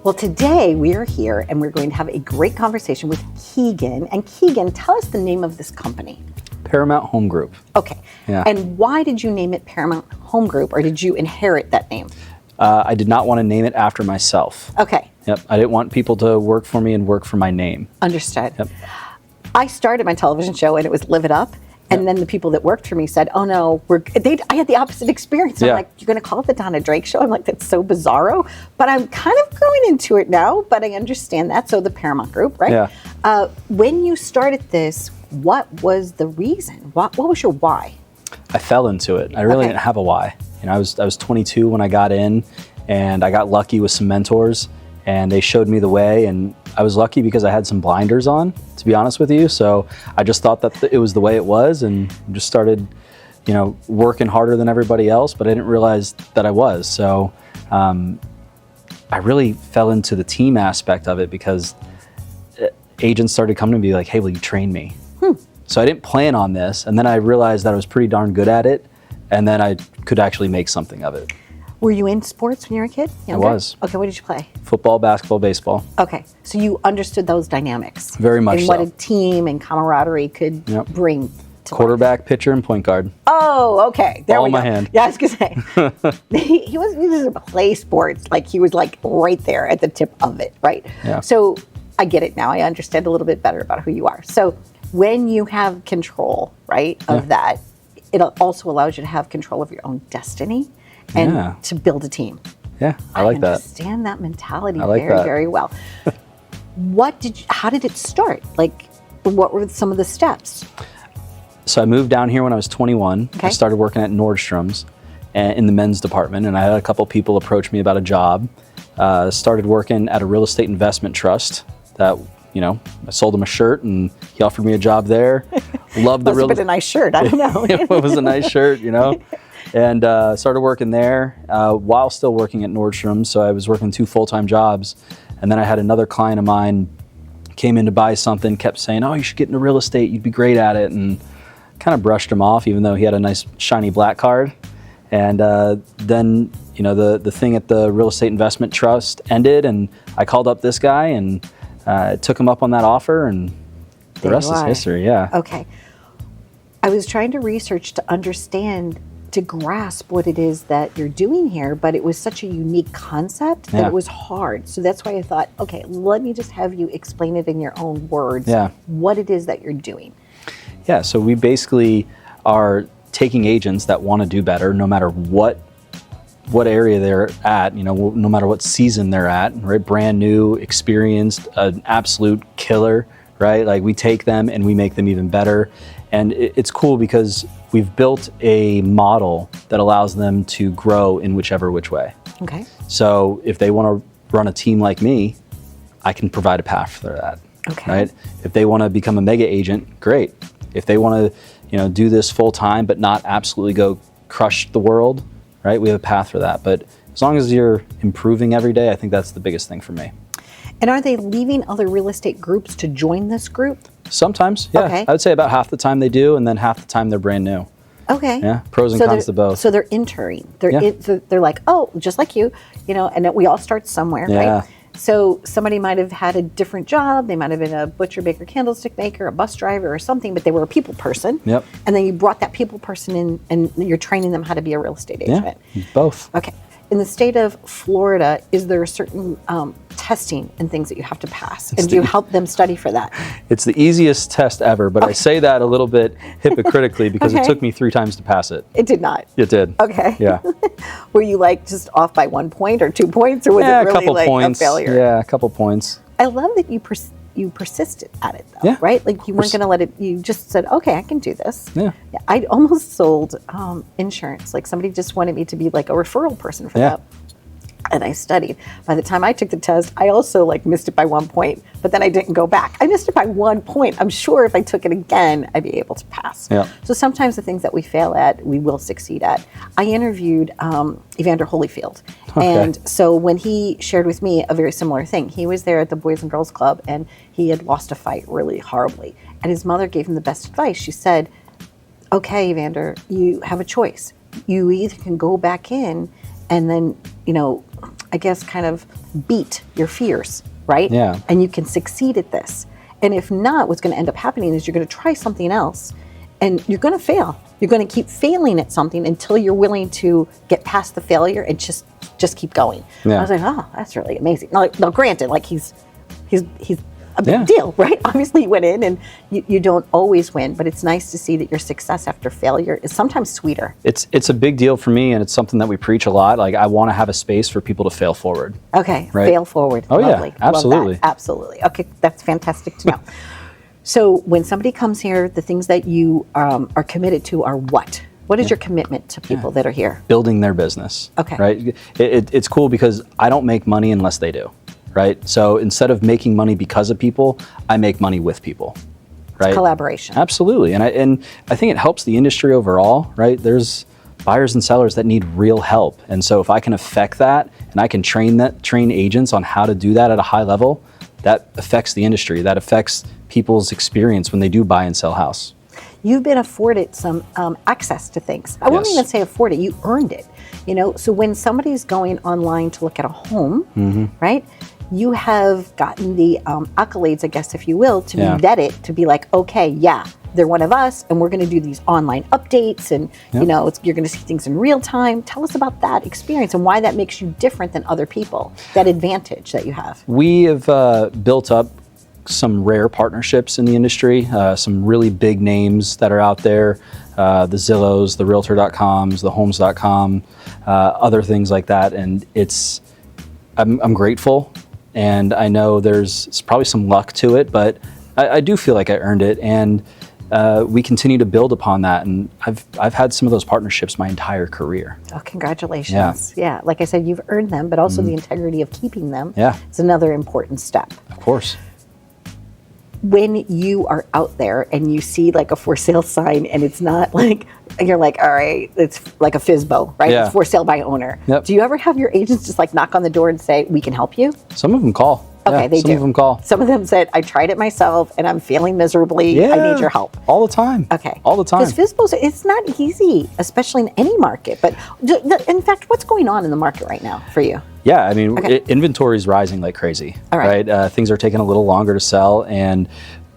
Well, today we are here and we're going to have a great conversation with Keegan. And Keegan, tell us the name of this company. Paramount Home Group. Okay. Yeah. And why did you name it Paramount Home Group, or did you inherit that name? I did not want to name it after myself. Okay. Yep. I didn't want people to work for me and work for my name. Understood. Yep. I started my television show and it was Live It Up. And then the people that worked for me said, oh no, I had the opposite experience. I'm like, you're going to call it the Donna Drake Show? I'm like, that's so bizarro. But I'm kind of going into it now, but I understand that. So the Paramount Group, right? Yeah. When you started this, what was the reason? What was your why? I fell into it. I really didn't have a why. You know, I was 22 when I got in, and I got lucky with some mentors, and they showed me the way, and I was lucky because I had some blinders on, to be honest with you. So I just thought that it was the way it was, and just started, you know, working harder than everybody else, but I didn't realize that I was. So I really fell into the team aspect of it because agents started coming to me like, hey, will you train me? So I didn't plan on this, and then I realized that I was pretty darn good at it, and then I could actually make something of it. Were you in sports when you were a kid? Younger? I was. Okay, what did you play? Football, basketball, baseball. Okay, so you understood those dynamics. Very much and so. what a team and camaraderie could bring to Quarterback, life. pitcher, and point guard. Oh, okay. There All we in go. my hand. Yeah, I was going to say. he was play sports. Like, he was like right there at the tip of it, right? Yeah. So I get it now. I understand a little bit better about who you are. So when you have control, right, of that, it also allows you to have control of your own destiny and to build a team. Yeah, I like that. I understand that mentality I like very, that. very well. How did it start? Like, what were some of the steps? So I moved down here when I was 21. Okay. I started working at Nordstrom's in the men's department, and I had a couple people approach me about a job. Started working at a real estate investment trust that, you know, I sold him a shirt and he offered me a job there. Loved the Must have been a nice shirt. I don't know. It was a nice shirt, you know. And started working there while still working at Nordstrom's. So I was working 2 full-time jobs. And then I had another client of mine came in to buy something, kept saying, oh, you should get into real estate. You'd be great at it. And kind of brushed him off, even though he had a nice shiny black card. And then, you know, the thing at the real estate investment trust ended, and I called up this guy and took him up on that offer, and the rest is history. Yeah. Okay. I was trying to research to understand, to grasp what it is that you're doing here, but it was such a unique concept that it was hard. So that's why I thought, okay, let me just have you explain it in your own words, what it is that you're doing. Yeah, so we basically are taking agents that want to do better, no matter what area they're at, you know, no matter what season they're at, right? Brand new, experienced, an absolute killer, right? Like, we take them and we make them even better. And it's cool because we've built a model that allows them to grow in whichever which way. Okay. So if they want to run a team like me, I can provide a path for that. Okay. Right? If they want to become a mega agent, great. If they want to, you know, do this full time but not absolutely go crush the world, right? We have a path for that. But as long as you're improving every day, I think that's the biggest thing for me. And are they leaving other real estate groups to join this group? Sometimes, yeah. Okay. I would say about half the time they do, and then half the time they're brand new. Okay. Yeah, pros and cons to both. So they're entering. They're like, oh, just like you know, and we all start somewhere, right? So somebody might have had a different job. They might have been a butcher, baker, candlestick maker, a bus driver or something, but they were a people person. Yep. And then you brought that people person in and you're training them how to be a real estate agent. Yeah, both. Okay. In the state of Florida, is there a certain testing and things that you have to pass? And do you help them study for that? It's the easiest test ever, but I say that a little bit hypocritically because it took me 3 times to pass it. It did not? It did. Okay. Yeah. Were you like just off by 1 point or 2 points, or was it really like a failure? Yeah, a couple points. I love that you persisted at it, though, right? Like, you weren't going to let it, you just said, okay, I can do this. Yeah. I almost sold insurance. Like, somebody just wanted me to be like a referral person for that. And I studied. By the time I took the test, I also like missed it by 1 point, but then I didn't go back. I missed it by 1 point. I'm sure if I took it again, I'd be able to pass. Yeah. So sometimes the things that we fail at, we will succeed at. I interviewed Evander Holyfield. Okay. And so when he shared with me a very similar thing, he was there at the Boys and Girls Club and he had lost a fight really horribly. And his mother gave him the best advice. She said, okay, Evander, you have a choice. You either can go back in and then, you know, I guess kind of beat your fears, right? Yeah. And you can succeed at this. And if not, what's going to end up happening is you're going to try something else and you're going to fail. You're going to keep failing at something until you're willing to get past the failure and just keep going. Yeah. I was like, oh, that's really amazing. Now granted, like he's a big deal, right? Obviously you went in and you don't always win, but it's nice to see that your success after failure is sometimes sweeter. It's a big deal for me, and it's something that we preach a lot. Like, I want to have a space for people to fail forward. Okay, right? Fail forward. Oh, Lovely. yeah, absolutely. Love that. Absolutely. Okay, that's fantastic to know. So when somebody comes here, the things that you are committed to are what? What is your commitment to people that are here? Building their business. Okay. Right? It's cool because I don't make money unless they do. Right? So instead of making money because of people, I make money with people. Right? It's collaboration. Absolutely. And I think it helps the industry overall, right? There's buyers and sellers that need real help. And so if I can affect that and I can train agents on how to do that at a high level, that affects the industry. That affects people's experience when they do buy and sell a house. You've been afforded some access to things. I won't even say afforded, you earned it. So when somebody's going online to look at a home, right? You have gotten the accolades, I guess, if you will, to be vetted, to be like, okay, yeah, they're one of us, and we're going to do these online updates, and you're going to see things in real time. Tell us about that experience and why that makes you different than other people, that advantage that you have. We have built up some rare partnerships in the industry, some really big names that are out there, the Zillows, the Realtor.coms, the Homes.com, other things like that, and I'm grateful. And I know there's probably some luck to it, but I do feel like I earned it, and we continue to build upon that. And I've had some of those partnerships my entire career. Oh, congratulations! Yeah, like I said, you've earned them, but also the integrity of keeping them is another important step. Of course. When you are out there and you see like a for sale sign and it's not like, you're like, all right, it's like a FSBO, right? Yeah. It's for sale by owner. Yep. Do you ever have your agents just like knock on the door and say, we can help you? Some of them call. Okay, they do. Some of them call. Some of them said, I tried it myself and I'm failing miserably. I need your help. All the time. Okay. All the time. Because FSBOs, it's not easy, especially in any market. But in fact, what's going on in the market right now for you? Yeah, I mean, inventory is rising like crazy. All right. Things are taking a little longer to sell, and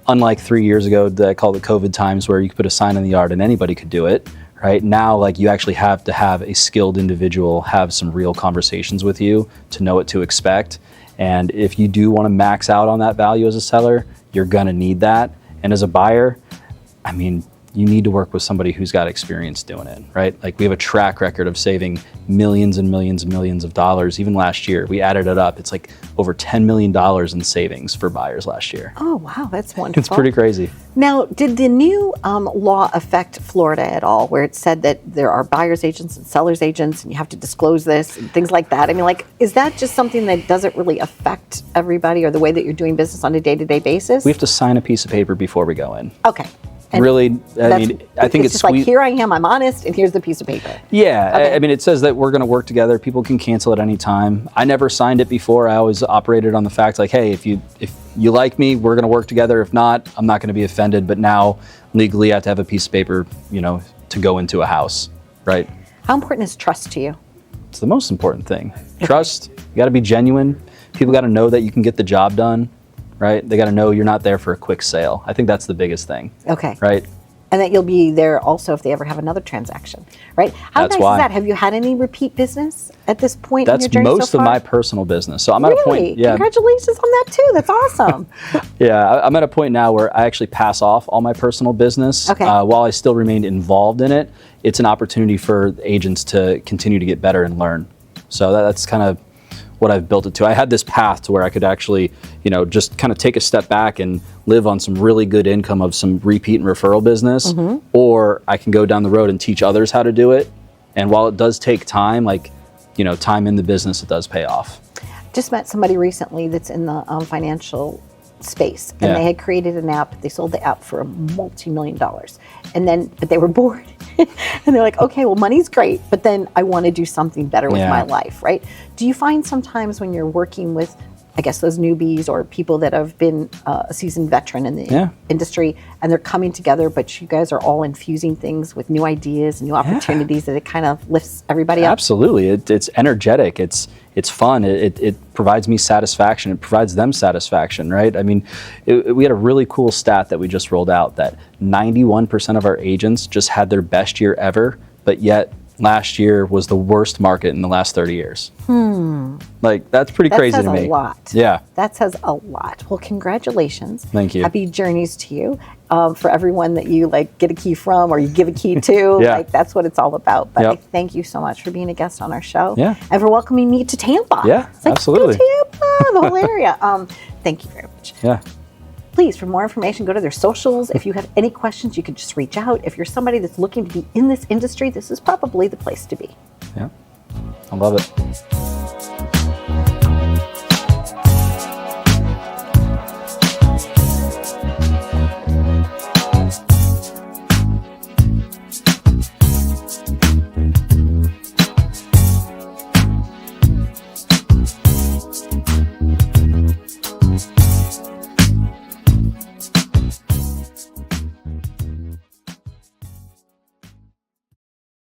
unlike 3 years ago, I call it COVID times, where you could put a sign in the yard and anybody could do it. Right now, like, you actually have to have a skilled individual have some real conversations with you to know what to expect. And if you do want to max out on that value as a seller, you're gonna need that. And as a buyer, I mean, you need to work with somebody who's got experience doing it, right? Like, we have a track record of saving millions and millions and millions of dollars. Even last year, we added it up. It's like over $10 million in savings for buyers last year. Oh, wow, that's wonderful. It's pretty crazy. Now, did the new law affect Florida at all, where it said that there are buyer's agents and seller's agents and you have to disclose this and things like that? I mean, like, is that just something that doesn't really affect everybody or the way that you're doing business on a day-to-day basis? We have to sign a piece of paper before we go in. Okay. And really, I mean, I think it's just sweet. Like, here I am, I'm honest, and here's the piece of paper. Yeah, Okay. I mean, it says that we're going to work together. People can cancel at any time. I never signed it before. I always operated on the fact, like, hey, if you like me, we're going to work together. If not, I'm not going to be offended. But now, legally, I have to have a piece of paper, to go into a house, right? How important is trust to you? It's the most important thing. Trust. You got to be genuine. People got to know that you can get the job done. Right? They got to know you're not there for a quick sale. I think that's the biggest thing. Okay. Right? And that you'll be there also if they ever have another transaction, right? How That's nice why. is that? Have you had any repeat business at this point That's in your journey most so of far? my personal business. So I'm at Really? a point. Yeah. Congratulations on that too. That's awesome. Yeah, I'm at a point now where I actually pass off all my personal business. Okay. While I still remain involved in it, it's an opportunity for agents to continue to get better and learn. So that's kind of what I've built it to. I had this path to where I could actually, just kind of take a step back and live on some really good income of some repeat and referral business, or I can go down the road and teach others how to do it. And while it does take time, time in the business, it does pay off. Just met somebody recently that's in the financial space, and they had created an app. They sold the app for $multi-million, but they were bored, and they're like, okay, well, money's great, but then I want to do something better with my life, right? Do you find sometimes when you're working with I guess those newbies or people that have been a seasoned veteran in the industry, and they're coming together, but you guys are all infusing things with new ideas and new opportunities that it kind of lifts everybody up. Absolutely. It's energetic. It's fun. It provides me satisfaction. It provides them satisfaction, right? I mean, we had a really cool stat that we just rolled out that 91% of our agents just had their best year ever, but yet last year was the worst market in the last 30 years. Like, that's pretty crazy to me. That says a lot. Yeah. That says a lot. Well, congratulations. Thank you. Happy journeys to you. For everyone that you like get a key from or you give a key to, like that's what it's all about. But I thank you so much for being a guest on our show. Yeah. And for welcoming me to Tampa. Yeah, it's like, absolutely. Tampa, the whole area. Thank you very much. Yeah. Please, for more information, go to their socials. If you have any questions, you can just reach out. If you're somebody that's looking to be in this industry, this is probably the place to be. Yeah. I love it.